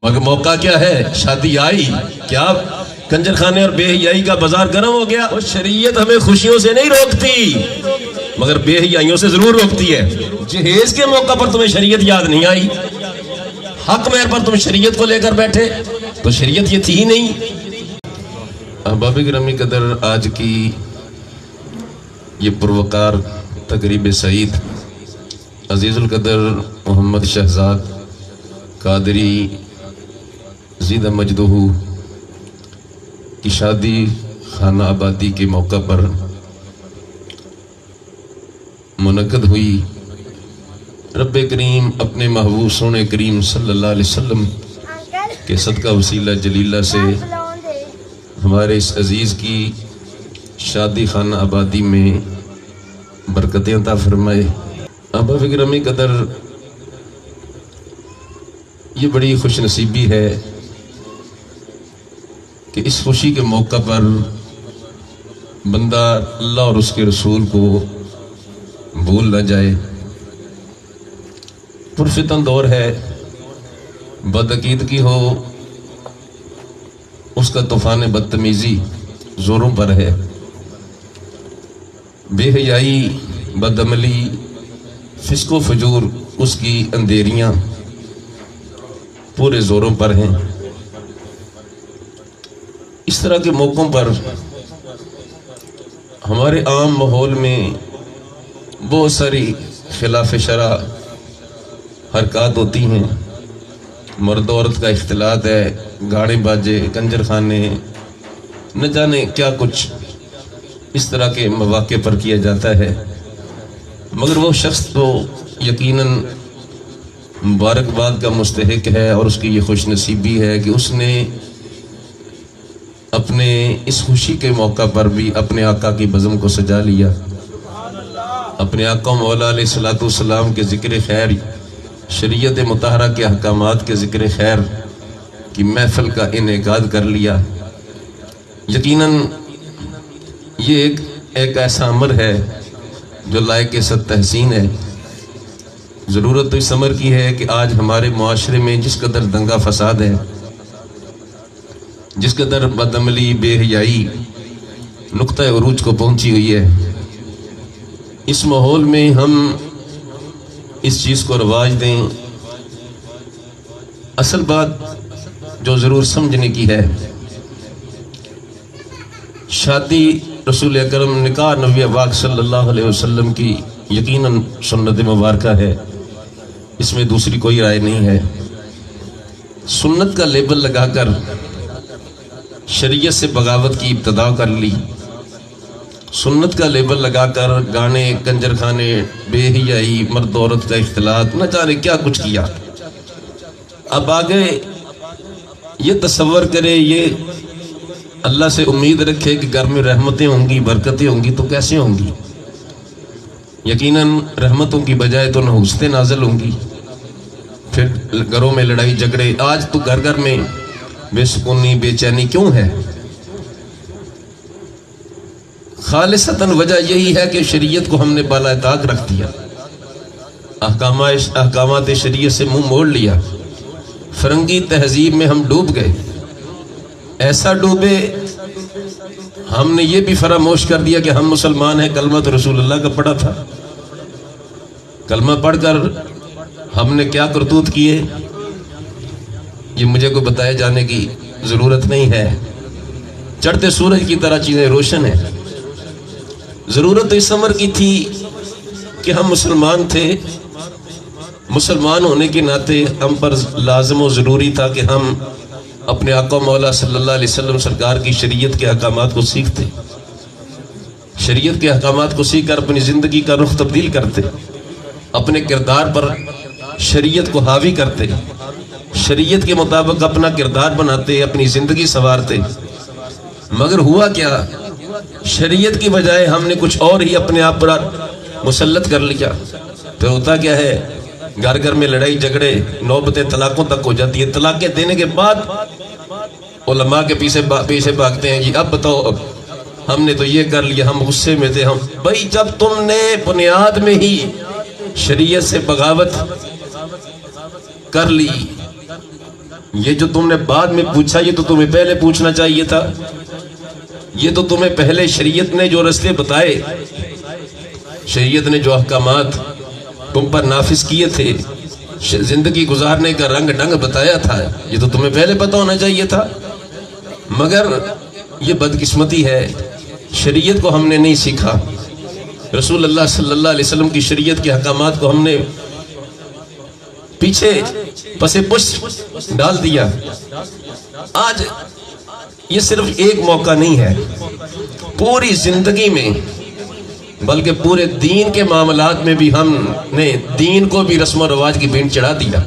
مگر موقع کیا ہے؟ شادی آئی کیا کنجر خانے اور بے حیائی کا بازار گرم ہو گیا؟ شریعت ہمیں خوشیوں سے نہیں روکتی مگر بے حیائیوں سے ضرور روکتی ہے۔ جہیز کے موقع پر تمہیں شریعت یاد نہیں آئی، حق مہر پر تم شریعت کو لے کر بیٹھے تو شریعت یہ تھی ہی نہیں۔ احباب گرامی قدر، آج کی یہ پروقار تقریب سعید عزیز القدر محمد شہزاد قادری زیدہ مجدہ کی شادی خانہ آبادی کے موقع پر منعقد ہوئی۔ رب کریم اپنے محبوب سونے کریم صلی اللہ علیہ وسلم کے صدقہ وسیلہ جلیلہ سے ہمارے اس عزیز کی شادی خانہ آبادی میں برکتیں عطا فرمائے۔ احباب گرامی قدر، یہ بڑی خوش نصیبی ہے کہ اس خوشی کے موقع پر بندہ اللہ اور اس کے رسول کو بھول نہ جائے۔ پرفتن دور ہے، بدعقیدگی ہو، اس کا طوفان بدتمیزی زوروں پر ہے، بے حیائی، بدعملی، فسق و فجور، اس کی اندھیریاں پورے زوروں پر ہیں۔ اس طرح کے موقعوں پر ہمارے عام ماحول میں بہت ساری خلاف شرع حرکات ہوتی ہیں، مرد و عورت کا اختلاط ہے، گاڑے باجے، کنجر خانے، نہ جانے کیا کچھ اس طرح کے مواقع پر کیا جاتا ہے۔ مگر وہ شخص تو یقیناً مبارکباد کا مستحق ہے اور اس کی یہ خوش نصیبی ہے کہ اس نے اپنے اس خوشی کے موقع پر بھی اپنے آقا کی بزم کو سجا لیا، اپنے آقا مولا علیہ السلام کے ذکر خیر، شریعت مطہرہ کے احکامات کے ذکر خیر کی محفل کا انعقاد کر لیا۔ یقیناً یہ ایک ایسا امر ہے جو لائق صد تحسین ہے۔ ضرورت تو اس امر کی ہے کہ آج ہمارے معاشرے میں جس قدر دنگا فساد ہے، جس قدر بدعملی، بے حیائی نقطہ عروج کو پہنچی ہوئی ہے، اس ماحول میں ہم اس چیز کو رواج دیں۔ اصل بات جو ضرور سمجھنے کی ہے، شادی رسول اکرم، نکاح نبی پاک صلی اللہ علیہ وسلم کی یقیناً سنت مبارکہ ہے، اس میں دوسری کوئی رائے نہیں ہے۔ سنت کا لیبل لگا کر شریعت سے بغاوت کی ابتدا کر لی، سنت کا لیبل لگا کر گانے، کنجر خانے، بے حیائی، مرد عورت کا اختلاط، نہ جانے کیا کچھ کیا۔ اب آگے یہ تصور کرے، یہ اللہ سے امید رکھے کہ گھر میں رحمتیں ہوں گی، برکتیں ہوں گی، تو کیسے ہوں گی؟ یقیناً رحمتوں کی بجائے تو نحوستیں نازل ہوں گی، پھر گھروں میں لڑائی جھگڑے۔ آج تو گھر گھر میں بے سکونی، بے چینی کیوں ہے؟ خالصتاً وجہ یہی ہے کہ شریعت کو ہم نے بالائے طاق رکھ دیا، احکامات شریعت سے منہ موڑ لیا، فرنگی تہذیب میں ہم ڈوب گئے۔ ایسا ڈوبے ہم نے یہ بھی فراموش کر دیا کہ ہم مسلمان ہیں۔ کلمہ تو رسول اللہ کا پڑھا تھا، کلمہ پڑھ کر ہم نے کیا کرتوت کیے، یہ مجھے کوئی بتائے جانے کی ضرورت نہیں ہے۔ چڑھتے سورج کی طرح چیزیں روشن ہیں۔ ضرورت تو اس امر کی تھی کہ ہم مسلمان تھے، مسلمان ہونے کے ناطے ہم پر لازم و ضروری تھا کہ ہم اپنے آقا مولا صلی اللہ علیہ وسلم سرکار کی شریعت کے احکامات کو سیکھتے، شریعت کے احکامات کو سیکھ کر اپنی زندگی کا رخ تبدیل کرتے، اپنے کردار پر شریعت کو حاوی کرتے، شریعت کے مطابق اپنا کردار بناتے، اپنی زندگی سنوارتے۔ مگر ہوا کیا؟ شریعت کی بجائے ہم نے کچھ اور ہی اپنے آپ پر مسلط کر لیا۔ پھر ہوتا کیا ہے؟ گھر گھر میں لڑائی جھگڑے، نوبتیں طلاقوں تک ہو جاتی ہے۔ طلاقیں دینے کے بعد علماء کے پیچھے بھاگتے ہیں، یہ اب بتاؤ ہم نے تو یہ کر لیا، ہم غصے میں تھے۔ ہم بھائی جب تم نے بنیاد میں ہی شریعت سے بغاوت کر لی، یہ جو تم نے بعد میں پوچھا یہ تو تمہیں پہلے پوچھنا چاہیے تھا. یہ تو تمہیں پہلے شریعت نے جو رستے بتائے، شریعت نے جو احکامات تم پر نافذ کیے تھے، زندگی گزارنے کا رنگ ڈنگ بتایا تھا، یہ تو تمہیں پہلے پتہ ہونا چاہیے تھا. مگر یہ بدقسمتی ہے، شریعت کو ہم نے نہیں سیکھا. رسول اللہ صلی اللہ علیہ وسلم کی شریعت کے احکامات کو ہم نے پیچھے پس پش ڈال دیا. آج یہ صرف ایک موقع نہیں ہے، پوری زندگی میں بلکہ پورے دین کے معاملات میں بھی ہم نے دین کو بھی رسم و رواج کی بینٹ چڑھا دیا.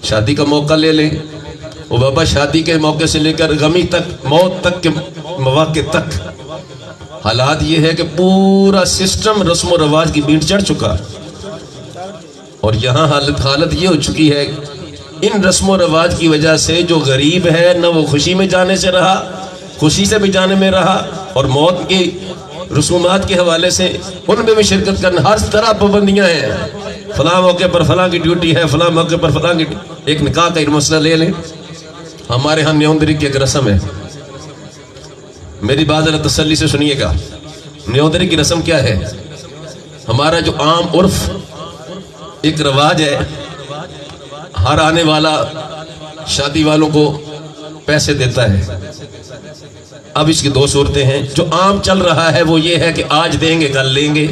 شادی کا موقع لے لیں، وہ بابا شادی کے موقع سے لے کر غمی تک، موت تک کے مواقع تک حالات یہ ہے کہ پورا سسٹم رسم و رواج کی بینٹ چڑھ چکا. اور یہاں حالت یہ ہو چکی ہے، ان رسم و رواج کی وجہ سے جو غریب ہے نہ وہ خوشی میں جانے سے رہا، خوشی سے بھی جانے میں رہا، اور موت کی رسومات کے حوالے سے ان میں بھی شرکت کرنا. ہر طرح پابندیاں ہیں، فلاں موقع پر فلاں کی ڈیوٹی ہے، فلاں موقع پر فلاں کی. ایک نکاح کا مسئلہ لے لیں، ہمارے ہاں نیوندری کی ایک رسم ہے، میری بات ذرا تسلی سے سنیے گا. نیوندری کی رسم کیا ہے؟ ہمارا جو عام عرف ایک رواج ہے، ہر آنے والا شادی والوں کو پیسے دیتا ہے. اب اس کی دو صورتیں ہیں. جو عام چل رہا ہے وہ یہ ہے کہ آج دیں گے کل لیں گے.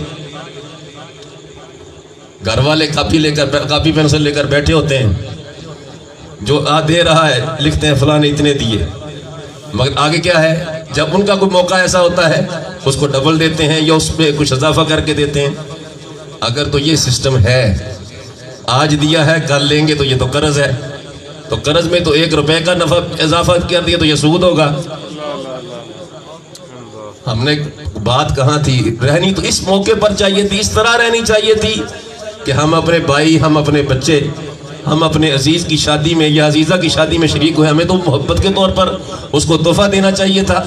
گھر والے کاپی پینسل لے کر بیٹھے ہوتے ہیں، جو دے رہا ہے لکھتے ہیں فلاں نے اتنے دیے. مگر آگے کیا ہے؟ جب ان کا کوئی موقع ایسا ہوتا ہے اس کو ڈبل دیتے ہیں یا اس پہ کچھ اضافہ کر کے دیتے ہیں. اگر تو یہ سسٹم ہے، آج دیا ہے کل لیں گے، تو یہ تو قرض ہے. تو قرض میں تو 1 روپے کا نفع اضافہ کر دیا تو یہ سود ہوگا. ہم نے بات کہاں تھی رہنی؟ تو اس موقع پر چاہیے تھی، اس طرح رہنی چاہیے تھی کہ ہم اپنے بھائی، ہم اپنے بچے، ہم اپنے عزیز کی شادی میں یا عزیزہ کی شادی میں شریک ہوئے. ہمیں تو محبت کے طور پر اس کو تحفہ دینا چاہیے تھا.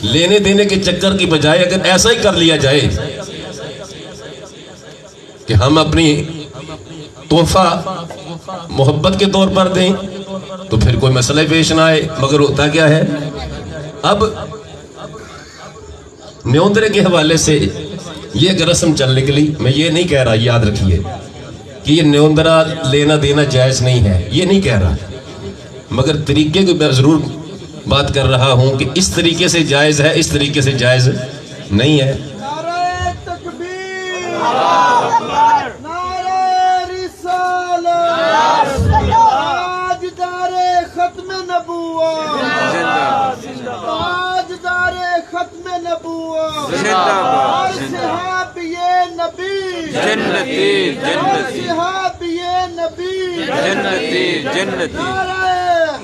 لینے دینے کے چکر کی بجائے اگر ایسا ہی کر لیا جائے کہ ہم اپنی تحفہ محبت کے طور پر دیں تو پھر کوئی مسئلہ پیش نہ آئے. مگر ہوتا کیا ہے؟ اب نیوندرے کے حوالے سے یہ ایک رسم چلنے کے لیے، میں یہ نہیں کہہ رہا، یاد رکھیے کہ یہ نیوندرا لینا دینا جائز نہیں ہے، یہ نہیں کہہ رہا، مگر طریقے کو میں ضرور بات کر رہا ہوں کہ اس طریقے سے جائز ہے، اس طریقے سے جائز نہیں ہے. نعرہ تکبیر، نعرہ رسالت، تاجدار ختم نبوت، تاجدار ختم نبوت، صحابی نبی، صحابی نبی، نعرہ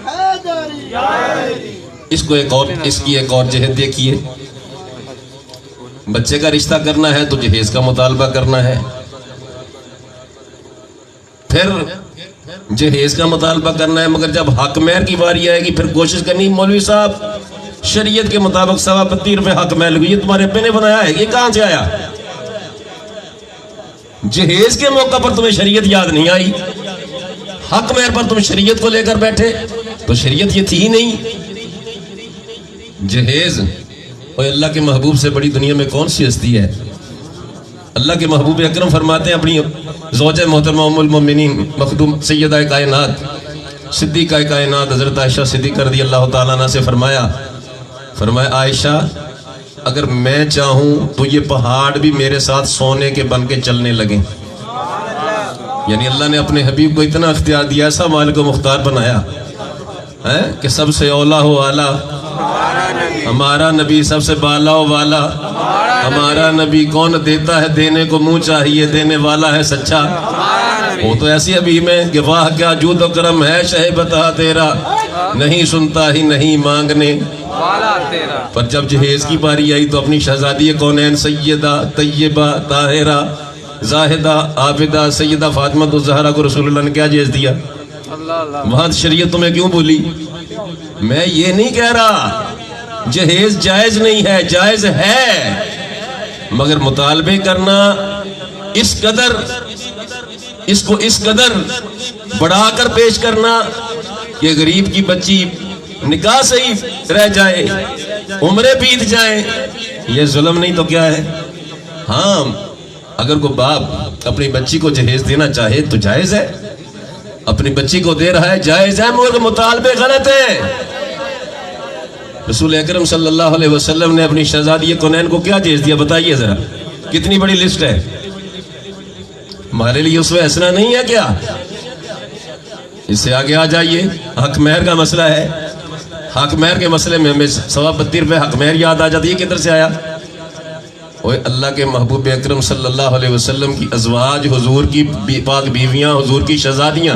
حیدری. اس کی ایک اور جہت دیکھیے. بچے کا رشتہ کرنا ہے تو جہیز کا مطالبہ کرنا ہے، پھر جہیز کا مطالبہ کرنا ہے. مگر جب حق مہر کی باری آئے گی پھر کوشش کرنی، مولوی صاحب شریعت کے مطابق 32.5 روپے حق مہر لگی، یہ تمہارے ابے نے بنایا ہے، یہ کہاں سے آیا؟ جہیز کے موقع پر تمہیں شریعت یاد نہیں آئی، حق مہر پر تم شریعت کو لے کر بیٹھے، تو شریعت یہ تھی ہی نہیں. جہیز، اور اللہ کے محبوب سے بڑی دنیا میں کون سی ہستی ہے؟ اللہ کے محبوب اکرم فرماتے ہیں اپنی زوجہ محترمہ ام المؤمنین مخدوم سیدہ کائنات صدیقہ کائنات حضرت عائشہ صدیقہ رضی اللہ تعالیٰ عنہ سے فرمایا عائشہ اگر میں چاہوں تو یہ پہاڑ بھی میرے ساتھ سونے کے بن کے چلنے لگیں. یعنی اللہ نے اپنے حبیب کو اتنا اختیار دیا، ایسا مالک و مختار بنایا کہ سب سے اولا ہو اعلیٰ ہمارا نبی، سب سے بالا ہو والا ہمارا نبی. کون دیتا ہے دینے کو منہ چاہیے، دینے والا ہے سچا. وہ تو ایسی حبیب ہے کہ واہ کیا جود و کرم ہے شہ بتا تیرا، نہیں سنتا ہی نہیں مانگنے والا تیرا. پر جب جہیز کی باری آئی تو اپنی شہزادی کونین سیدہ طیبہ طاہرہ زاہدہ عابدہ سیدہ فاطمہ الزہرا کو رسول اللہ نے کیا جہیز دیا؟ وہاں شریعت تمہیں کیوں بولی؟ میں یہ نہیں کہہ رہا جہیز جائز نہیں ہے، جائز ہے، مگر مطالبے کرنا اس قدر بڑھا کر پیش کرنا کہ غریب کی بچی نکاح سے ہی رہ جائے، عمریں بیت جائیں، یہ ظلم نہیں تو کیا ہے؟ ہاں اگر کوئی باپ اپنی بچی کو جہیز دینا چاہے تو جائز ہے، اپنی بچی کو دے رہا ہے جائز ہے، مگر مطالبے غلط ہیں۔ رسول اکرم صلی اللہ علیہ وسلم نے اپنی شہزادی کونین کو کیا جہیز دیا بتائیے ذرا، کتنی بڑی لسٹ ہے، ہمارے لیے اسوہ حسنہ نہیں ہے کیا؟ اس سے آگے آ جائیے، حق مہر کا مسئلہ ہے، حق مہر کے مسئلے میں ہمیں 32 روپے حق مہر یاد آ جاتی ہے، کدھر سے آیا؟ اوہ اللہ کے محبوب اکرم صلی اللہ علیہ وسلم کی ازواج، حضور کی پاک بیویاں، حضور کی شہزادیاں،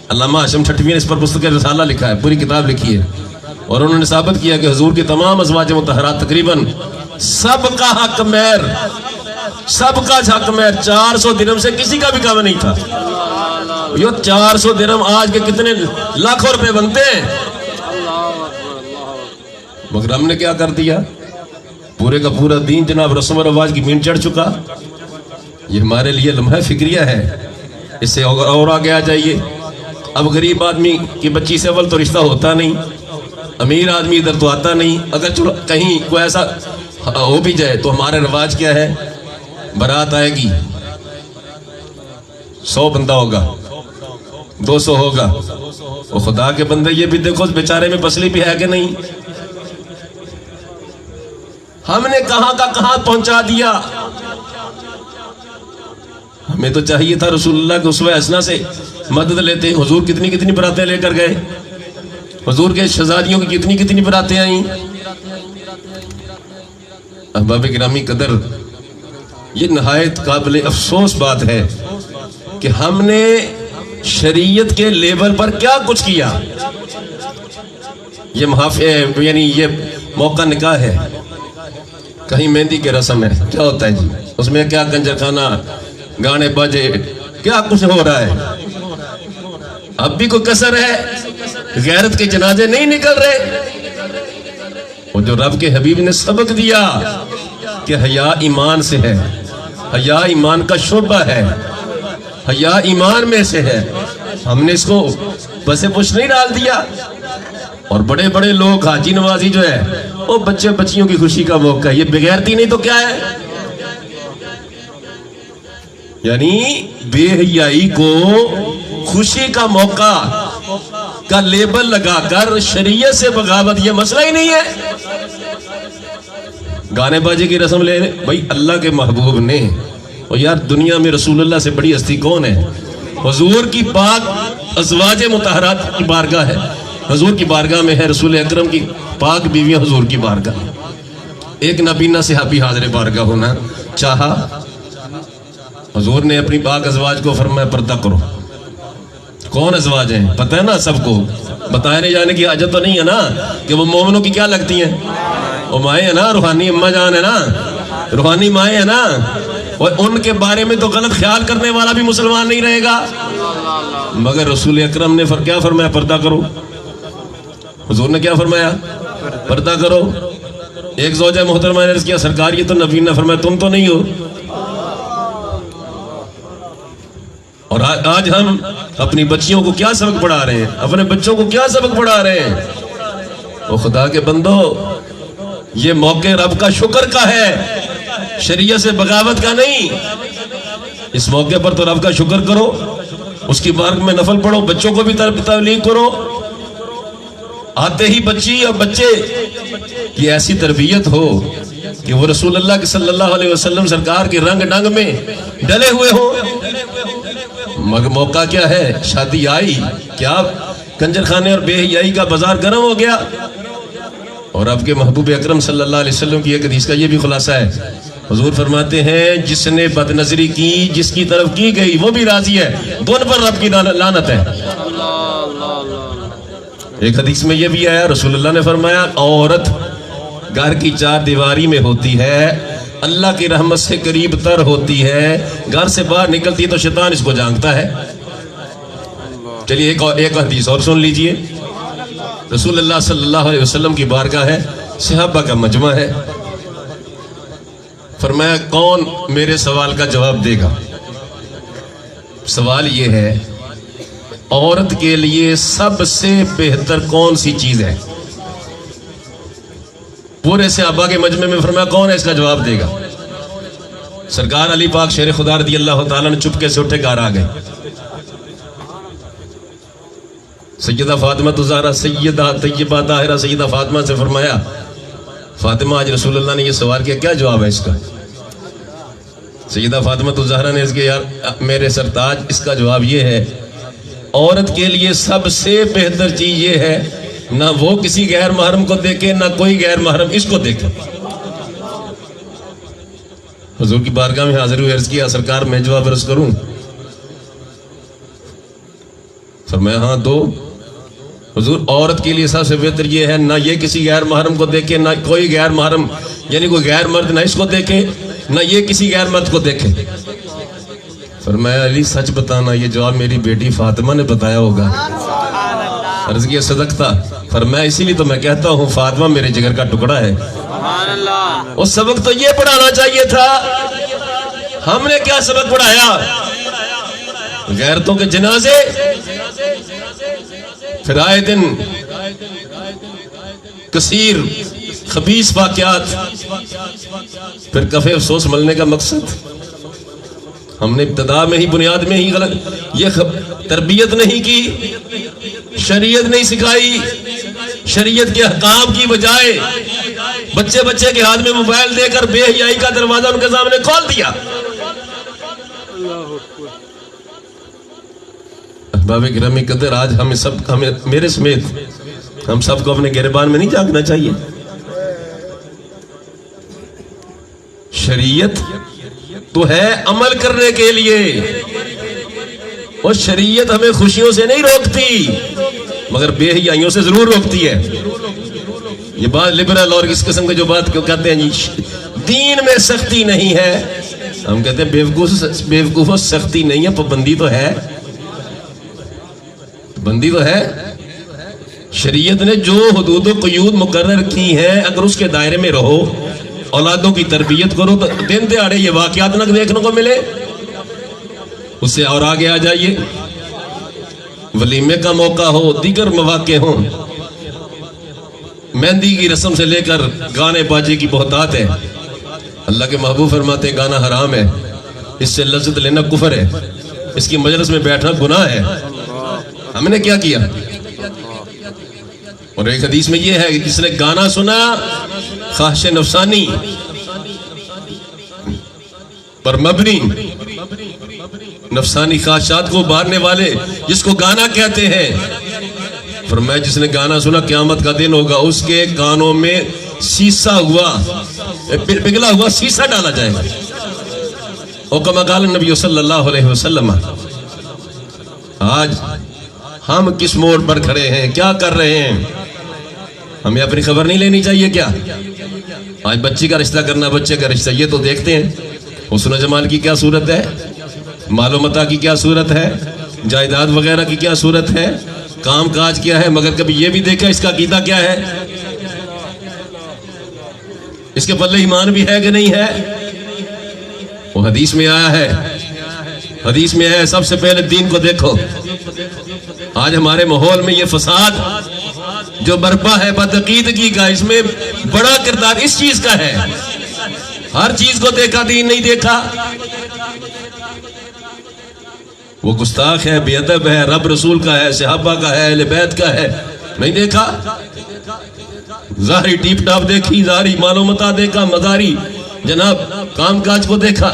علامہ ہاشم ٹھٹوی نے اس پر مستقل رسالہ لکھا ہے، پوری کتاب لکھی ہے، اور انہوں نے ثابت کیا کہ حضور کی تمام ازواج مطہرات تقریباً سب کا حق مہر، سب کا حق مہر 400 درہم سے کسی کا بھی کم نہیں تھا۔ یہ 400 درہم آج کے کتنے لاکھوں روپے بنتے ہیں، مگر ہم نے کیا کر دیا؟ پورے کا پورا دین جناب رسم و رواج کی مین چڑھ چکا۔ یہ ہمارے لیے لمحہ فکریہ ہے۔ اس سے اور آگے آ جائیے، اب غریب آدمی کی بچی سے اول تو رشتہ ہوتا نہیں، امیر آدمی ادھر تو آتا نہیں، اگر چلو کہیں کوئی ایسا ہو بھی جائے تو ہمارے رواج کیا ہے؟ برات آئے گی، 100 بندہ ہوگا، 200 ہوگا، وہ خدا کے بندے یہ بھی دیکھو بیچارے میں پسلی بھی ہے کہ نہیں؟ ہم نے کہاں کا کہاں پہنچا دیا۔ ہمیں تو چاہیے تھا رسول اللہ کے اسوہ حسنہ سے مدد لیتے۔ حضور کتنی کتنی براتیں لے کر گئے، حضور کے شہزادیوں کی کتنی کتنی براتیں آئیں۔ احباب گرامی قدر، یہ نہایت قابل افسوس بات ہے کہ ہم نے شریعت کے لیول پر کیا کچھ کیا۔ یہ یعنی یہ موقع نکاح ہے، کہیں مہندی کی رسم ہے، کیا ہوتا ہے جی؟ اس میں کیا کنجر خانہ، گانے باجے، کیا کچھ ہو رہا ہے؟ اب بھی کوئی کسر ہے؟ غیرت کے جنازے نہیں نکل رہے؟ وہ جو رب کے حبیب نے سبق دیا کہ حیا ایمان سے ہے، حیا ایمان کا شعبہ ہے، حیا ایمان میں سے ہے، ہم نے اس کو بسے پوچھ نہیں ڈال دیا۔ اور بڑے بڑے لوگ، حاجی نوازی جو ہے وہ بچے بچیوں کی خوشی کا موقع ہے، یہ بغیرتی نہیں تو کیا ہے؟ یعنی بے حیائی کو خوشی کا موقع کا لیبل لگا کر شریعت سے بغاوت، یہ مسئلہ ہی نہیں ہے۔ گانے بازی کی رسم لے بھائی، اللہ کے محبوب نے، اور یار دنیا میں رسول اللہ سے بڑی ہستی کون ہے؟ حضور کی پاک ازواج مطہرات کی بارگاہ ہے، حضور کی بارگاہ میں ہے، رسول اکرم کی پاک بیویاں حضور کی بارگاہ۔ ایک نابینا صحابی حاضر بارگاہ ہونا چاہا، حضور نے اپنی پاک ازواج کو فرمایا پردہ کرو۔ کون ازواج ہیں پتہ ہے نا سب کو، بتائے نہیں جانے کی حاجت تو نہیں ہے نا کہ وہ مومنوں کی کیا لگتی ہیں، وہ مائیں ہیں نا، روحانی اماں جان ہے نا، روحانی مائیں ہیں نا، اور ان کے بارے میں تو غلط خیال کرنے والا بھی مسلمان نہیں رہے گا۔ مگر رسول اکرم نے کیا فرمایا؟ پردہ کرو۔ حضور نے کیا فرمایا؟ پردہ کرو۔ ایک زوجہ محترمہ نے عرض کیا سرکار یہ تو نبی نے فرمایا تم تو نہیں ہو۔ اور آج ہم اپنی بچیوں کو کیا سبق پڑھا رہے ہیں، اپنے بچوں کو کیا سبق پڑھا رہے ہیں؟ وہ خدا کے بندو، یہ موقع رب کا شکر کا ہے، شریعت سے بغاوت کا نہیں۔ اس موقع پر تو رب کا شکر کرو، اس کی بارگاہ میں نفل پڑھو، بچوں کو بھی تبلیغ کرو۔ آتے ہی بچی اور بچے کی ایسی تربیت ہو کہ وہ رسول اللہ صلی اللہ علیہ وسلم سرکار کے رنگ ڈنگ میں ڈلے ہوئے ہوں۔ مگر موقع کیا ہے؟ شادی آئی، کیا کنجر خانے اور بے حیائی کا بازار گرم ہو گیا۔ اور آپ کے محبوب اکرم صلی اللہ علیہ وسلم کی ایک حدیث کا یہ بھی خلاصہ ہے، حضور فرماتے ہیں جس نے بد نظری کی، جس کی طرف کی گئی وہ بھی راضی ہے، دونوں پر رب کی لعنت ہے۔ ایک حدیث میں یہ بھی آیا، رسول اللہ نے فرمایا عورت گھر کی چار دیواری میں ہوتی ہے، اللہ کی رحمت سے قریب تر ہوتی ہے، گھر سے باہر نکلتی ہے تو شیطان اس کو جانگتا ہے۔ چلیے ایک حدیث اور سن لیجئے۔ رسول اللہ صلی اللہ علیہ وسلم کی بارگاہ ہے، صحابہ کا مجمع ہے، فرمایا کون میرے سوال کا جواب دے گا؟ سوال یہ ہے عورت کے لیے سب سے بہتر کون سی چیز ہے؟ پورے صحابہ کے مجمع میں فرمایا کون ہے اس کا جواب دے گا؟ سرکار علی پاک شیر خدا رضی اللہ تعالیٰ نے چپکے سے اٹھے گھر آ گئے. سیدہ فاطمہ الزہرا سیدہ طیبہ طاہرہ سیدہ فاطمہ سے فرمایا فاطمہ آج رسول اللہ نے یہ سوال کیا، کیا جواب ہے اس کا؟ سیدہ فاطمہ الزہرا نے اس کے یار میرے سرتاج اس کا جواب یہ ہے عورت کے لیے سب سے بہتر چیز یہ ہے نہ وہ کسی غیر محرم کو دیکھے نہ کوئی غیر محرم اس کو دیکھے. حضور کی بارگاہ میں حاضر ہوئے عرض کیا سرکار میں جواب عرض کروں؟ فرمایا ہاں دو. حضور عورت کے لیے سب سے بہتر یہ ہے نہ یہ کسی غیر محرم کو دیکھے نہ کوئی غیر محرم یعنی کوئی غیر مرد نہ اس کو دیکھے نہ یہ کسی غیر مرد کو دیکھے. فرمایا علی سچ بتانا یہ جواب میری بیٹی فاطمہ نے بتایا ہوگا. عرض کیا صدقتا. فرمایا اسی لیے تو میں کہتا ہوں فاطمہ میرے جگر کا ٹکڑا ہے. اس سبق تو یہ پڑھانا چاہیے تھا. ہم نے کیا سبق پڑھایا؟ غیرتوں کے جنازے، پھر آئے دن کثیر خبیث واقعات، پھر کفے افسوس ملنے کا مقصد. ہم نے ابتدا میں ہی بنیاد میں ہی غلط یہ تربیت نہیں کی، شریعت نہیں سکھائی. شریعت کے احکام کی بجائے بچے کے ہاتھ میں موبائل دے کر بے حیائی کا دروازہ ان کے سامنے کھول دیا. احباب گرامی قدر آج ہمیں میرے سمیت ہم سب کو اپنے گریبان میں نہیں جھانکنا چاہیے. شریعت تو ہے عمل کرنے کے لیے، اور شریعت ہمیں خوشیوں سے نہیں روکتی مگر بے حیائیوں سے ضرور روکتی ہے. یہ بات لبرل اور اس قسم کے جو بات کہتے ہیں جی دین میں سختی نہیں ہے، ہم کہتے ہیں بیوقوف سختی نہیں ہے، پابندی تو ہے. بندی تو ہے. شریعت نے جو حدود و قیود مقرر کی ہیں اگر اس کے دائرے میں رہو، اولادوں کی تربیت کرو تو دن دہاڑے یہ واقعات نہ دیکھنے کو ملے. اس سے اور آگے آ جائیے، ولیمے کا موقع ہو، دیگر مواقع ہوں، مہندی کی رسم سے لے کر گانے باجے کی بہتات ہے. اللہ کے محبوب فرماتے ہیں گانا حرام ہے، اس سے لذت لینا کفر ہے، اس کی مجلس میں بیٹھنا گناہ ہے. ہم نے کیا کیا؟ اور ایک حدیث میں یہ ہے کہ جس نے گانا سنا خواہش نفسانی پر مبنی، نفسانی خواہشات کو ابھارنے والے جس کو گانا کہتے ہیں، فرمایا جس نے گانا سنا قیامت کا دن ہوگا اس کے کانوں میں سیسا ہوا پگھلا ہوا سیسا ڈالا جائے گا. اور کما قال نبی صلی اللہ علیہ وسلم. آج ہم کس موڑ پر کھڑے ہیں، کیا کر رہے ہیں؟ ہمیں اپنی خبر نہیں لینی چاہیے کیا؟ آج بچی کا رشتہ کرنا، بچے کا رشتہ، یہ تو دیکھتے ہیں حسن و جمال کی کیا صورت ہے، مال و متاع کی کیا صورت ہے، جائیداد وغیرہ کی کیا صورت ہے، کام کاج کیا ہے، مگر کبھی یہ بھی دیکھا اس کا عقیدہ کیا ہے، اس کے پلے ایمان بھی ہے کہ نہیں ہے. وہ حدیث میں آیا ہے، حدیث میں ہے سب سے پہلے دین کو دیکھو. آج ہمارے ماحول میں یہ فساد جو برپا ہے بدعقیدگی کا، اس میں بڑا کردار اس چیز کا ہے. ہر چیز کو دیکھا، دین نہیں دیکھا. وہ گستاخ ہے، بے ادب ہے، رب رسول کا ہے، صحابہ کا ہے، اہل بیت کا ہے، نہیں دیکھا. ظاہری ٹیپ ٹاپ دیکھی، ظاہری مال و متاع دیکھا، مظاہری جناب کام کاج کو دیکھا.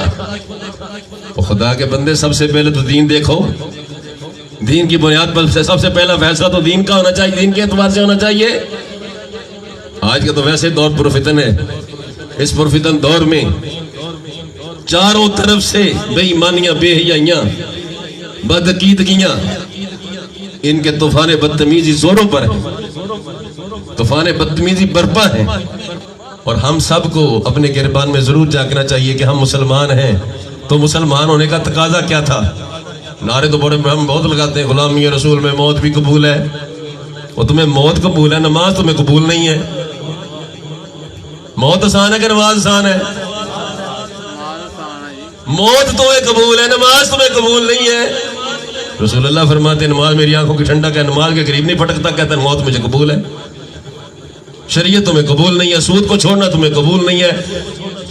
خدا کے بندے سب سے پہلے تو دین دیکھو. دین کی بنیاد پر سب سے پہلا فیصلہ تو دین کا ہونا چاہیے، دین کے اعتبار سے ہونا چاہیے. آج کا تو ویسے دور پرفتن ہے. اس پرفتن دور میں چاروں طرف سے بے ایمانیاں، بے حیائیاں، بدعقیدگیاں، ان کے طوفان بدتمیزی زوروں پر ہیں، طوفان بدتمیزی برپا ہیں. اور ہم سب کو اپنے گریبان میں ضرور جھانکنا چاہیے کہ ہم مسلمان ہیں. تو مسلمان ہونے کا تقاضا کیا تھا؟ نعرے تو بڑے ہم بہت لگاتے ہیں، غلامی رسول میں موت بھی قبول ہے. وہ تمہیں موت قبول ہے، نماز تمہیں قبول نہیں ہے. موت آسان ہے کہ نماز آسان ہے؟ موت تمہیں قبول ہے، نماز تمہیں قبول نہیں ہے. رسول اللہ فرماتے ہیں نماز میری آنکھوں کی ٹھنڈک ہے، نماز کے قریب نہیں پھٹکتا، کہتا ہے موت مجھے قبول ہے۔ شریعت تمہیں قبول نہیں ہے، سود کو چھوڑنا تمہیں قبول نہیں ہے،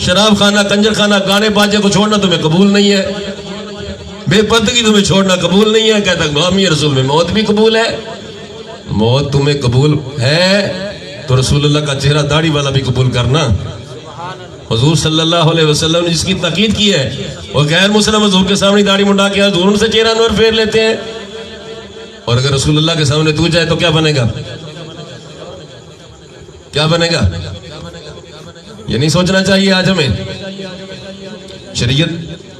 شراب خانہ، کنجر خانہ، گانے باجے کو چھوڑنا تمہیں قبول نہیں ہے، بے پردگی تمہیں چھوڑنا قبول نہیں ہے، کہتا ہے غلامی رسول میں موت بھی قبول ہے۔ موت تمہیں قبول ہے تو رسول اللہ کا چہرہ داڑھی والا بھی قبول کرنا۔ حضور صلی اللہ علیہ وسلم نے جس کی تاکید کی ہے وہ غیر مسلم حضور کے سامنے داڑھی منڈا کے حضور ان سے چہرہ انور پھیر لیتے ہیں، اور اگر رسول اللہ کے سامنے تو جائے تو کیا بنے گا؟ کیا بنے گا؟ یہ نہیں سوچنا چاہیے آج ہمیں۔ شریعت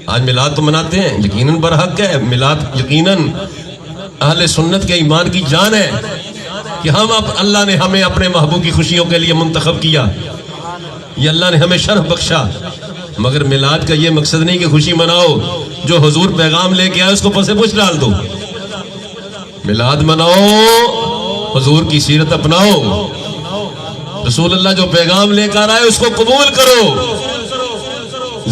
آج میلاد تو مناتے ہیں، یقیناً برحق ہے، میلاد یقیناً اہل سنت کے ایمان کی جان ہے کہ اللہ نے ہمیں اپنے محبوب کی خوشیوں کے لیے منتخب کیا، یہ اللہ نے ہمیں شرف بخشا، مگر میلاد کا یہ مقصد نہیں کہ خوشی مناؤ، جو حضور پیغام لے کے آئے اس کو پس پش ڈال دو۔ میلاد مناؤ، حضور کی سیرت اپناؤ، رسول اللہ جو پیغام لے کر آئے اس کو قبول کرو،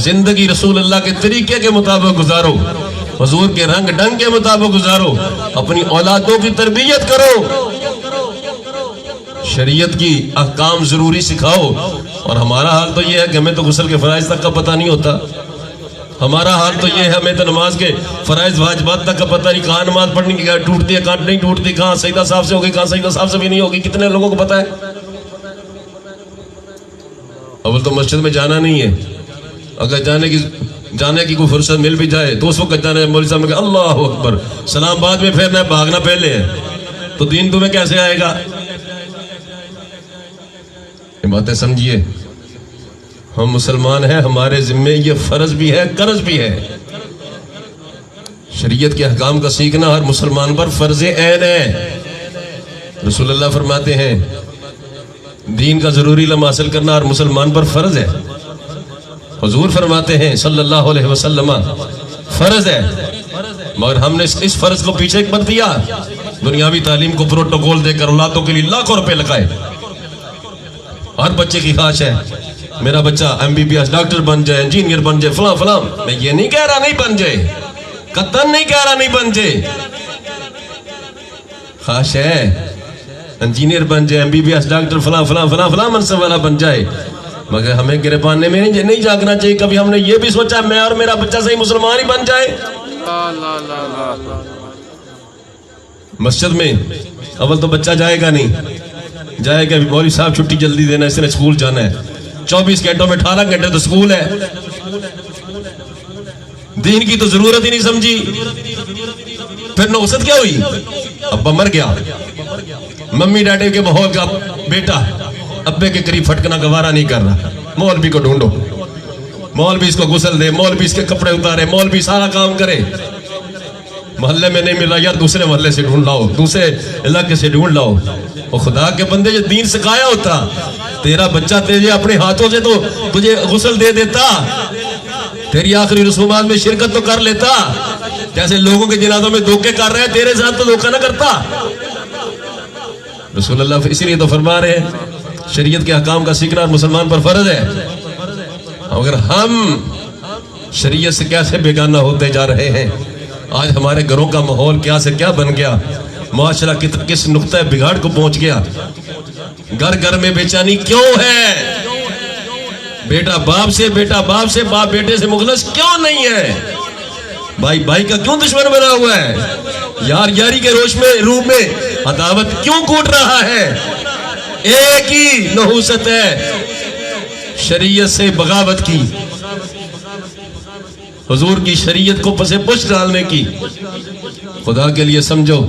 زندگی رسول اللہ کے طریقے کے مطابق گزارو، حضور کے رنگ ڈنگ کے مطابق گزارو، اپنی اولادوں کی تربیت کرو، شریعت کی احکام ضروری سکھاؤ۔ اور ہمارا حال تو یہ ہے کہ ہمیں تو غسل کے فرائض تک کا پتہ نہیں ہوتا، ہمارا حال تو یہ ہے ہمیں تو نماز کے فرائض واجبات تک کا پتہ نہیں، کہاں نماز پڑھنے کی ٹوٹتی ہے، کہاں نہیں ٹوٹتی، کہاں سجدہ صاحب سے ہوگی، کہاں سجدہ صاحب سے بھی نہیں ہوگی، کتنے لوگوں کو پتہ ہے؟ اول تو مسجد میں جانا نہیں ہے، اگر جانے کی کوئی فرصت مل بھی جائے تو اس وقت جانا ہے، مولوی صاحب نے کہا اللہ اکبر، سلام بعد میں پھیرنا ہے، بھاگنا پہلے ہے، تو دین تمہیں کیسے آئے گا؟ یہ باتیں سمجھیے، ہم مسلمان ہیں، ہمارے ذمے یہ فرض بھی ہے، قرض بھی ہے۔ شریعت کے احکام کا سیکھنا ہر مسلمان پر فرض عین ہے۔ رسول اللہ فرماتے ہیں دین کا ضروری علم حاصل کرنا ہر مسلمان پر فرض ہے۔ حضور فرماتے ہیں صلی اللہ علیہ وسلم فرض ہے، مگر ہم نے اس فرض کو پیچھے کر دیا، دنیاوی تعلیم کو پروٹوکول دے کر اولادوں کے لیے لاکھوں روپے لگائے۔ ہر بچے کی خواہش ہے میرا بچہ MBBS ڈاکٹر بن جائے، انجینئر بن جائے، فلاں فلاں۔ میں یہ نہیں کہہ رہا نہیں بن جائے، قطعاً نہیں کہہ رہا نہیں بن جائے، خواہش ہے انجینئر بن جائے، MBBS ڈاکٹر، فلاں فلاں فلاں فلاں منصب والا بن جائے، مگر ہمیں گربانے میں نہیں جاگنا چاہیے۔ کبھی ہم نے یہ بھی سوچا میں اور میرا بچہ صحیح مسلمان ہی بن جائے۔ مسجد میں اول تو بچہ جائے گا نہیں، جائے گا مولوی صاحب چھٹی جلدی دینا، اس نے اسکول جانا ہے، 24 گھنٹوں میں 18 گھنٹے تو اسکول ہے، دین کی تو ضرورت ہی نہیں سمجھی۔ پھر نوست کیا ہوئی؟ ابا مر گیا، ممی ڈیڈی کے ماحول کا بیٹا ابے کے قریب پھٹکنا گوارا نہیں کر رہا، مولوی کو ڈھونڈو، مولوی اس کو غسل دے، مولوی اس کے کپڑے اتارے، مولوی سارا کام کرے، محلے میں نہیں ملا یار دوسرے محلے سے ڈھونڈ لاؤ، دوسرے علاقے سے ڈھونڈ لاؤ۔ وہ خدا کے بندے جو دین سکھایا ہوتا، تیرا بچہ تیرے اپنے ہاتھوں سے تو تجھے غسل دے دیتا، تیری آخری رسومات میں شرکت تو کر لیتا، جیسے لوگوں کے جنازوں میں دھوکے کر رہے ہیں تیرے ساتھ تو دھوکہ نہ کرتا۔ رسول اللہ اسی لیے تو فرما رہے ہیں شریعت کے احکام کا سیکھنا مسلمان پر فرض ہے۔ اگر ہم شریعت سے کیسے بیگانہ ہوتے جا رہے ہیں، آج ہمارے گھروں کا ماحول کیا سے کیا بن گیا، معاشرہ کس نقطہ بگاڑ کو پہنچ گیا، گھر گھر میں بے چینی کیوں ہے، بیٹا باپ سے، بیٹا باپ سے، باپ بیٹے سے مخلص کیوں نہیں ہے، بھائی بھائی کا کیوں دشمن بنا ہوا ہے، یار یاری کے روح میں عداوت کیوں کوٹ رہا ہے؟ ایک ہی نحوست ہے، شریعت سے بغاوت کی، حضور کی شریعت کو پس پش ڈالنے کی۔ خدا کے لیے سمجھو،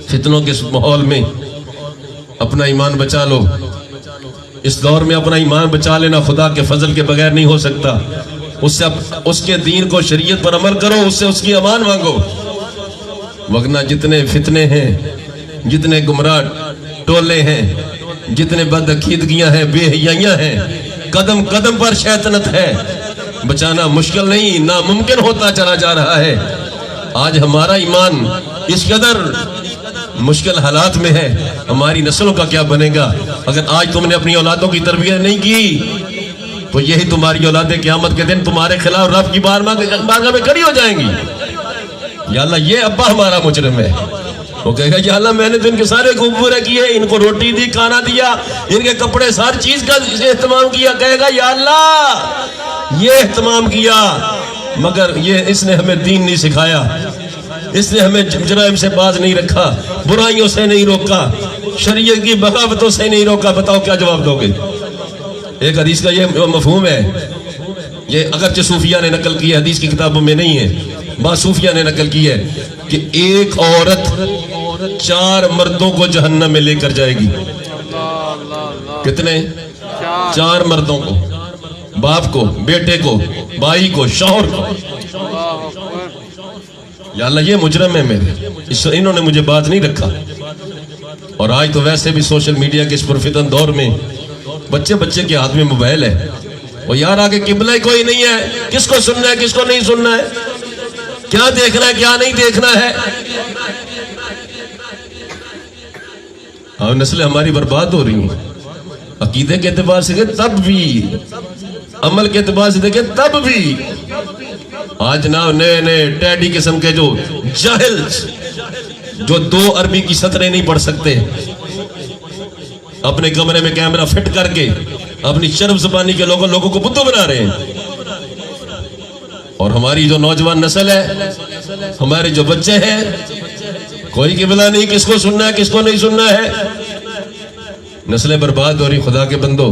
فتنوں کے ماحول میں اپنا ایمان بچا لو، اس دور میں اپنا ایمان بچا لینا خدا کے فضل کے بغیر نہیں ہو سکتا، اس کے دین کو شریعت پر عمل کرو، اس سے اس کی امان مانگو، ورنہ جتنے فتنے ہیں، جتنے گمراہ ٹولے ہیں، جتنے بد عقیدگیاں ہیں، بے حیائیاں ہیں، قدم قدم پر شیطنت ہے، بچانا مشکل نہیں ناممکن ہوتا چلا جا رہا ہے۔ آج ہمارا ایمان اس قدر مشکل حالات میں ہے، ہماری نسلوں کا کیا بنے گا؟ اگر آج تم نے اپنی اولادوں کی تربیت نہیں کی تو یہی تمہاری اولادیں قیامت کے دن تمہارے خلاف رب کی بارگاہ میں کھڑی ہو جائیں گی۔ یا اللہ یہ ابا ہمارا مجرم ہے. وہ کہے گا یا اللہ میں نے تو ان کے سارے خوب پورے کیے, ان کو روٹی دی, کھانا دیا, ان کے کپڑے, ہر چیز کا اہتمام کیا. کہے گا یا اللہ یہ اہتمام کیا مگر اس نے ہمیں دین نہیں سکھایا, اس نے ہمیں جرائم سے باز نہیں رکھا, برائیوں سے نہیں روکا, شریعت کی بغاوتوں سے نہیں روکا. بتاؤ کیا جواب دو گے؟ ایک حدیث کا یہ مفہوم ہے, یہ اگرچہ صوفیہ نے نقل کی ہے, حدیث کی کتابوں میں نہیں ہے, بعض صوفیہ نے نقل کی ہے کہ ایک عورت 4 مردوں کو جہنم میں لے کر جائے گی. کتنے؟ 4 مردوں کو, باپ کو, بیٹے کو, بھائی کو, شوہر کو. یا اللہ یہ مجرم ہے میرے, انہوں نے مجھے بات نہیں رکھا. اور آج تو ویسے بھی سوشل میڈیا کے اس پرفتن دور میں بچے کے ہاتھ میں موبائل ہے. وہ یار آگے قبلہ ہی کوئی نہیں ہے, کس کو سننا ہے کس کو نہیں سننا ہے, کیا دیکھنا ہے کیا نہیں دیکھنا ہے. نسلیں ہماری برباد ہو رہی ہیں, عقیدے کے اعتبار سے دیکھیں تب بھی, عمل کے اعتبار سے دیکھیں تب بھی. آج نئے ٹیڈی قسم کے جو جاہل, جو 2 عربی کی سطریں نہیں پڑھ سکتے, اپنے کمرے میں کیمرہ فٹ کر کے اپنی شرم زبانی کے لوگوں کو بدھو بنا رہے ہیں. اور ہماری جو نوجوان نسل ہے, ہمارے جو بچے ہیں, کوئی قبلہ نہیں, کس کو سننا ہے کس کو نہیں سننا ہے. نسلیں برباد ہو رہی. خدا کے بندو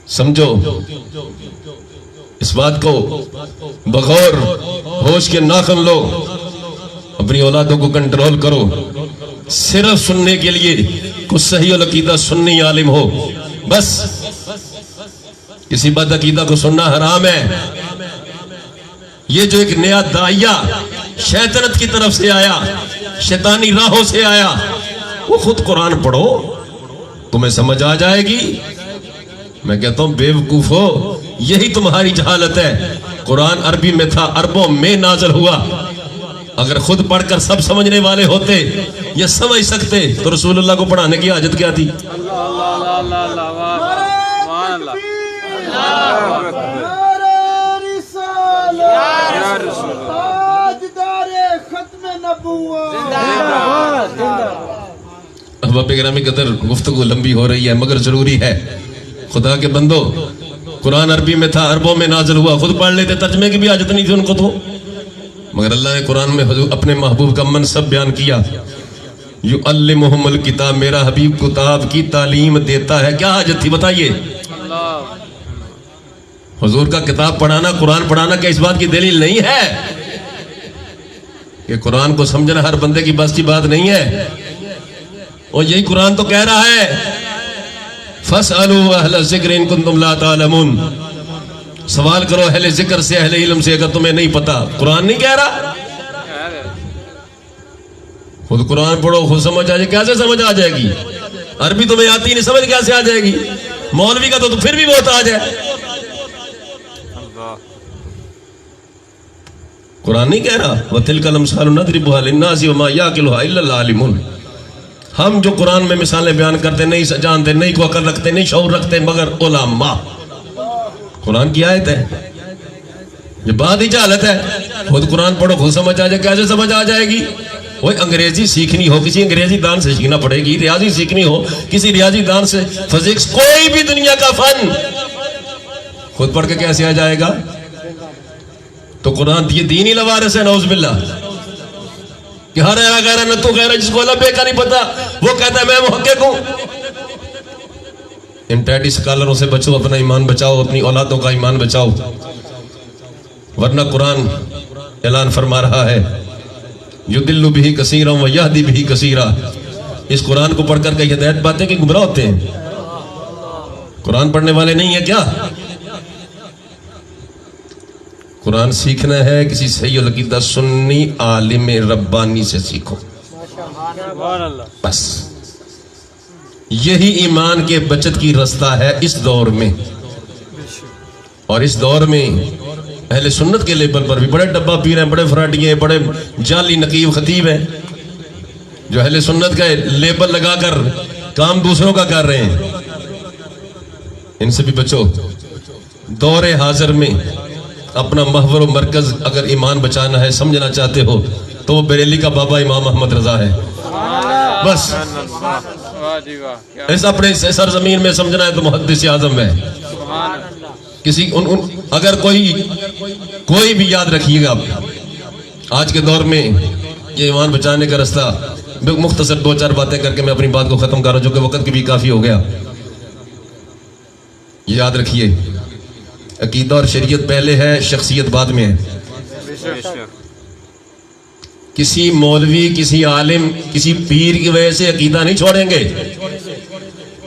سمجھو, اس بات کو بغور ہوش کے ناخن لو, اپنی اولادوں کو کنٹرول کرو. صرف سننے کے لیے کچھ صحیح العقیدہ سنی عالم ہو بس. کسی بد عقیدہ کو سننا حرام ہے. یہ جو ایک نیا داعیہ شیطنت کی طرف سے آیا, شیطانی راہوں سے آیا, وہ خود قرآن پڑھو تمہیں سمجھ آ جائے گی. میں کہتا ہوں بے وقوف ہو, یہی تمہاری جہالت ہے. قرآن عربی میں تھا, عربوں میں نازل ہوا. اگر خود پڑھ کر سب سمجھنے والے ہوتے یا سمجھ سکتے تو رسول اللہ کو پڑھانے کی حاجت کیا تھی؟ احباب گرامی قدر, گفتگو لمبی ہو رہی ہے مگر ضروری ہے. خدا کے بندو, قرآن عربی میں تھا, عربوں میں نازل ہوا, خود پڑھ لیتے, ترجمے کی بھی حاجت نہیں تھی ان کو تو. مگر اللہ نے قرآن میں اپنے محبوب کا منصب بیان کیا, یعلمہم الکتاب, میرا حبیب کتاب کی تعلیم دیتا ہے. کیا حاجت تھی بتائیے؟ حضور کا کتاب پڑھانا, قرآن پڑھانا کیا اس بات کی دلیل نہیں ہے کہ قرآن کو سمجھنا ہر بندے کی بس کی بات نہیں ہے؟ اور یہی قرآن تو کہہ رہا ہے فَاسْأَلُوا أَهْلَ الذِّكْرِ إِن كُنتُمْ لَا تَعْلَمُونَ, سوال کرو اہل ذکر سے, اہل علم سے, اگر تمہیں نہیں پتا. قرآن نہیں کہہ رہا؟ خود قرآن پڑھو, خود سمجھ آ جائے. کیسے سمجھ آ جائے گی؟ عربی تمہیں آتی نہیں, سمجھ کیسے آ جائے گی؟ مولوی کا تو پھر بھی بہت آ جائے. قرآن نہیں کہہ رہا وَتِلْكَ الْأَمْثَالُ نَضْرِبُهَا لِلنَّاسِ وَمَا يَعْقِلُهَا إِلَّا الْعَالِمُونَ. ہم جو قرآن میں مثالیں بیان کرتے, نہیں جانتے, نہیں کو عقل رکھتے, نہیں شعور رکھتے, مگر علماء. قرآن کی آیت ہے, یہ بات ہی جہالت ہے. خود قرآن پڑھو, خود سمجھ آ جائے. کیسے سمجھ آ جائے گی؟ وہ انگریزی سیکھنی ہو, کسی انگریزی دان سے سیکھنا پڑے گی. ریاضی سیکھنی ہو, کسی ریاضی دان سے. فزکس, کوئی بھی دنیا کا فن خود پڑھ کے کیسے آ جائے گا؟ تو قرآن یہ دینی لوارث ہے, نعوذ باللہ. کہ ہر ایرا غیرہ نتو غیرہ, جس کو اللہ بے کا نہیں پتا وہ کہتا ہے میں محقق ہوں. ان ٹیڈی سکالروں سے بچو, اپنا ایمان بچاؤ, اپنی اولادوں کا ایمان بچاؤ, ورنہ قرآن اعلان فرما رہا ہے یُدِلُّ بِهِ کثیرًا وَیَہْدِی بِهِ کثیرًا. اس قرآن کو پڑھ کر کے ہدایت پاتے کہ گمراہ ہوتے ہیں. قرآن پڑھنے والے نہیں ہیں کیا؟ قرآن سیکھنا ہے کسی صحیح العقیدہ سنی عالم ربانی سے سیکھو بس. یہی ایمان کے بچت کی رستہ ہے اس دور میں. اور اس دور میں اہل سنت کے لیبل پر بھی بڑے ڈبہ پیر ہیں, بڑے فراڈی ہیں, بڑے جعلی نقیب خطیب ہیں جو اہل سنت کا لیبل لگا کر کام دوسروں کا کر رہے ہیں. ان سے بھی بچو. دور حاضر میں اپنا محور و مرکز اگر ایمان بچانا ہے، سمجھنا چاہتے ہو تو وہ بریلی کا بابا امام احمد رضا ہے. بس اس اپنے سرزمین میں سمجھنا ہے تو محدث اعظم ہے. کسی اگر کوئی بھی یاد رکھیے گا آج کے دور میں یہ ایمان بچانے کا رستہ، مختصر 2-4 باتیں کر کے میں اپنی بات کو ختم کر رہا ہوں جو کہ وقت کی بھی کافی ہو گیا. یہ یاد رکھیے، عقیدہ اور شریعت پہلے ہے، شخصیت بعد میں ہے. کسی مولوی، کسی عالم، کسی پیر کی وجہ سے عقیدہ نہیں چھوڑیں گے،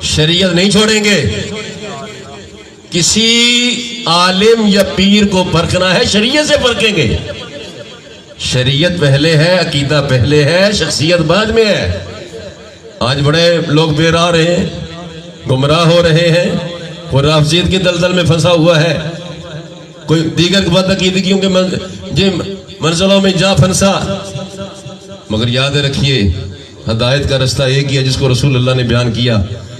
شریعت نہیں چھوڑیں گے. کسی عالم یا پیر کو پرکھنا ہے، شریعت سے پرکھیں گے. شریعت پہلے ہے، عقیدہ پہلے ہے، شخصیت بعد میں ہے. آج بڑے لوگ بے راہ رہے ہیں، گمراہ ہو رہے ہیں، وہ رافضیت کی دلدل میں پھنسا ہوا ہے، کوئی دیگر بدعقیدگیوں کے منزلوں میں جا پھنسا. مگر یاد رکھیے ہدایت کا رستہ ایک ہی ہے جس کو رسول اللہ نے بیان کیا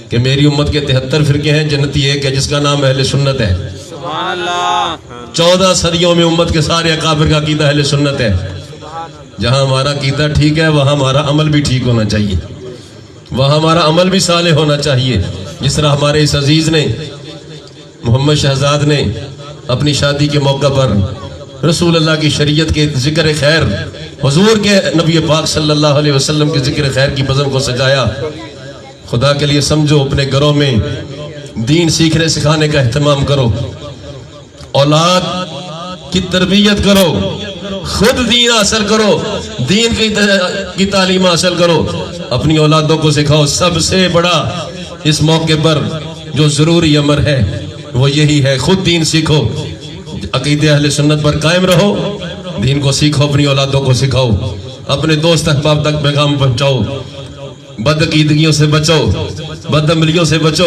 کہ میری امت کے 73 فرقے ہیں، جنتی ایک ہے جس کا نام اہل سنت ہے. 14 صدیوں میں امت کے سارے اکابر کا عقیدہ اہل سنت ہے. جہاں ہمارا عقیدہ ٹھیک ہے وہاں ہمارا عمل بھی ٹھیک ہونا چاہیے، وہاں ہمارا عمل بھی صالح ہونا چاہیے. جس طرح ہمارے اس عزیز نے، محمد شہزاد نے اپنی شادی کے موقع پر رسول اللہ کی شریعت کے ذکر خیر، حضور کے نبی پاک صلی اللہ علیہ وسلم کے ذکر خیر کی بزم کو سجایا. خدا کے لیے سمجھو، اپنے گھروں میں دین سیکھنے سکھانے کا اہتمام کرو، اولاد کی تربیت کرو، خود دین حاصل کرو، دین کی تعلیم حاصل کرو، اپنی اولادوں کو سکھاؤ. سب سے بڑا اس موقع پر جو ضروری امر ہے وہ یہی ہے، خود دین سیکھو، عقیدہ اہل سنت پر قائم رہو، دین کو سیکھو، اپنی اولادوں کو سکھاؤ، اپنے دوست احباب تک پیغام پہنچاؤ، بدعقیدگیوں سے بچو، بد عملیوں سے بچو.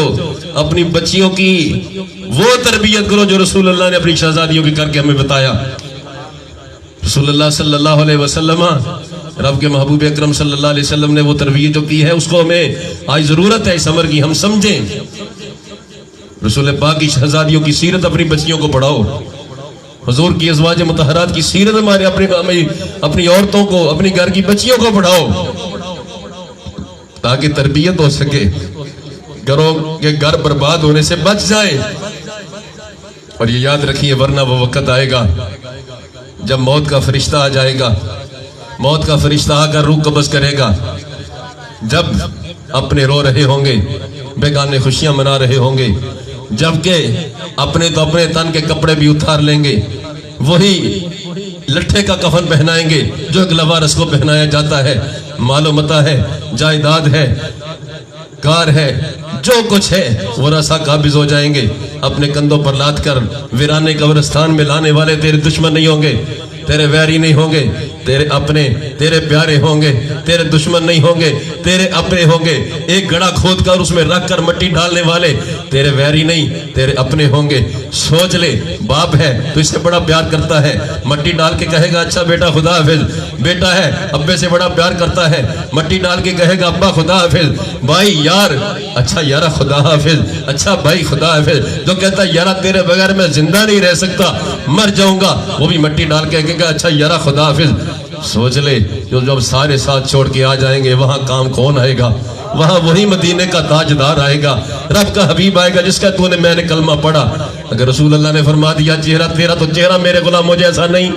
اپنی بچیوں کی وہ تربیت کرو جو رسول اللہ نے اپنی شہزادیوں کی کر کے ہمیں بتایا. رسول اللہ صلی اللہ علیہ وسلم، رب کے محبوب اکرم صلی اللہ علیہ وسلم نے وہ تربیت جو کی ہے اس کو ہمیں آج ضرورت ہے اس امر کی ہم سمجھیں. رسول پاک کی شہزادیوں کی سیرت اپنی بچیوں کو پڑھاؤ، حضور کی ازواج مطہرات کی سیرت ہمارے اپنی عورتوں کو، اپنی گھر کی بچیوں کو پڑھاؤ تاکہ تربیت ہو سکے، گھروں کے گھر برباد ہونے سے بچ جائیں. اور یہ یاد رکھیے ورنہ وہ وقت آئے گا جب موت کا فرشتہ آ جائے گا، موت کا فرشتہ آ کر روح قبض کرے گا، جب اپنے رو رہے ہوں گے، بیگانے خوشیاں منا رہے ہوں گے، جبکہ اپنے تو اپنے تن کے کپڑے بھی اتار لیں گے، وہی لٹھے کا کفن پہنائیں گے جو ایک لوارث کو پہنایا جاتا ہے. مال و متاع ہے، جائیداد ہے، کار ہے، جو کچھ ہے وہ رسا قابض ہو جائیں گے. اپنے کندھوں پر لاد کر ویرانے قبرستان میں لانے والے تیرے دشمن نہیں ہوں گے، تیرے ویری نہیں ہوں گے، تیرے اپنے، تیرے پیارے ہوں گے، تیرے دشمن نہیں ہوں گے، تیرے اپنے ہوں گے. ایک گڑھا کھود کر اس میں رکھ کر مٹی ڈالنے والے تیرے ویری نہیں، تیرے اپنے ہوں گے. سوچ لے، باپ ہے تو اس سے بڑا پیار کرتا ہے، مٹی ڈال کے کہے گا اچھا بیٹا خدا حافظ. بیٹا ہے ابے سے بڑا پیار کرتا ہے، مٹی ڈال کے کہے گا ابا خدا حافظ. بھائی یار، اچھا یارا خدا حافظ، اچھا بھائی خدا حافظ. جو کہتا ہے یارا تیرے بغیر میں زندہ نہیں رہ سکتا، مر جاؤں گا، وہ بھی مٹی ڈال کے کہے گا اچھا یارا خدا حافظ. سوچ لے، جو جب سارے ساتھ چھوڑ کے آ جائیں گے وہاں کام کون آئے گا؟ وہاں وہی مدینے کا تاجدار آئے گا، رب کا حبیب آئے گا جس کا تو نے میں نے کلمہ پڑھا. اگر رسول اللہ نے فرما دیا چہرہ تیرا تو چہرہ میرے غلاموں جیسا نہیں،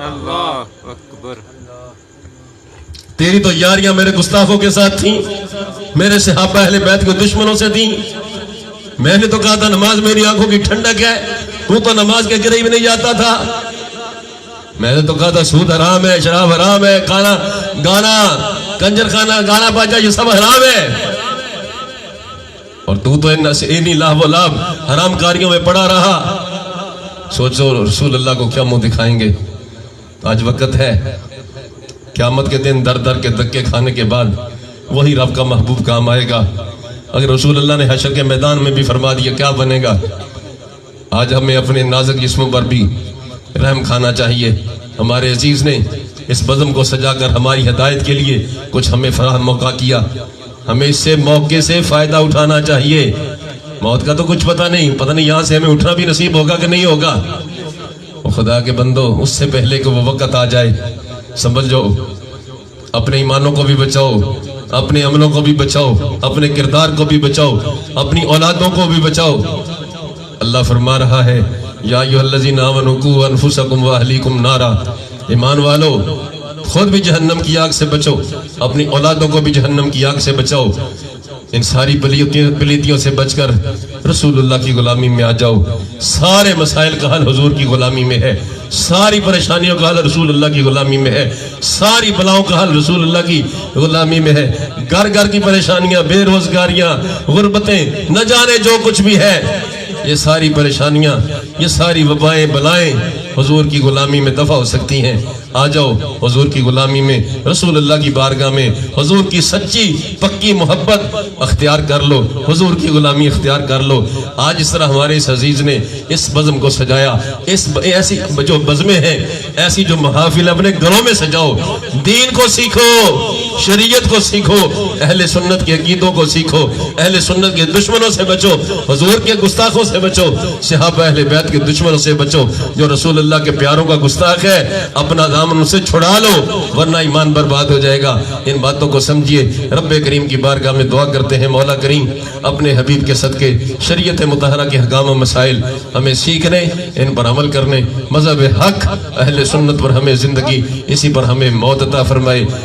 اللہ اکبر، تیری تو یاریاں میرے گستاخوں کے ساتھ تھیں، میرے صحابہ اہل بیت کو دشمنوں سے تھیں. میں نے تو کہا تھا نماز میری آنکھوں کی ٹھنڈک ہے، تو تو نماز کے قریب نہیں جاتا تھا. میں نے تو کہا تھا سود حرام ہے، شراب حرام ہے، گانا کنجر خانہ، گانا باجا یہ سب حرام ہے، اور تو انہی لاہو و لاب حرام کاریوں میں پڑا رہا. سوچو رسول اللہ کو کیا منہ دکھائیں گے؟ آج وقت ہے، قیامت کے دن در در کے دھکے کھانے کے بعد وہی رب کا محبوب کام آئے گا. اگر رسول اللہ نے حشر کے میدان میں بھی فرما دیا کیا بنے گا؟ آج ہمیں اپنے نازک جسموں پر بھی رحم کھانا چاہیے. ہمارے عزیز نے اس بزم کو سجا کر ہماری ہدایت کے لیے کچھ ہمیں فراہم موقع کیا، ہمیں اس سے موقع سے فائدہ اٹھانا چاہیے. موت کا تو کچھ پتہ نہیں، پتہ نہیں یہاں سے ہمیں اٹھنا بھی نصیب ہوگا کہ نہیں ہوگا. اور خدا کے بندو اس سے پہلے کہ وہ وقت آ جائے سنبھل جاؤ، اپنے ایمانوں کو بھی بچاؤ، اپنے عملوں کو بھی بچاؤ، اپنے کردار کو بھی بچاؤ، اپنی اولادوں کو بھی بچاؤ۔ اللہ فرما رہا ہے یا ایھا الذین آمنوا قوا انفسکم واہلیکم نارا، ایمان والو خود بھی جہنم کی آگ سے بچو، اپنی اولادوں کو بھی جہنم کی آگ سے بچاؤ۔ ان ساری پلیتیوں سے بچ کر رسول اللہ کی غلامی میں آ جاؤ۔ سارے مسائل کا حل حضور کی غلامی میں ہے، ساری پریشانیوں کا حل رسول اللہ کی غلامی میں ہے، ساری بلاؤں کا حل رسول اللہ کی غلامی میں ہے۔ گھر گھر کی پریشانیاں، بے روزگاریاں، غربتیں، نہ جانے جو کچھ بھی ہے، یہ ساری پریشانیاں، یہ ساری وبائیں بلائیں حضور کی غلامی میں دفع ہو سکتی ہیں۔ آ جاؤ حضور کی غلامی میں، رسول اللہ کی بارگاہ میں حضور کی سچی پکی محبت اختیار کر لو، حضور کی غلامی اختیار کر لو۔ آج اس طرح ہمارے اس عزیز نے اس بزم کو سجایا، ایسی جو بزمیں ہیں، ایسی جو محافل اپنے گھروں میں سجاؤ، دین کو سیکھو، شریعت کو سیکھو، اہل سنت کے عقیدوں کو سیکھو، اہل سنت کے دشمنوں سے بچو، حضور کے گستاخوں سے بچو، صحابہ اہل بیت کے دشمنوں سے بچو۔ جو رسول اللہ کے پیاروں کا گستاخ ہے اپنا دامن اسے چھڑا لو ورنہ ایمان برباد ہو جائے گا۔ ان باتوں کو سمجھیے۔ رب کریم کی بارگاہ میں دعا کرتے ہیں مولا کریم اپنے حبیب کے صدقے شریعت مطہرہ کے احکام و مسائل ہمیں سیکھنے، ان پر عمل کرنے، مذہب حق اہل سنت پر ہمیں زندگی، اسی پر ہمیں موت عطا فرمائے۔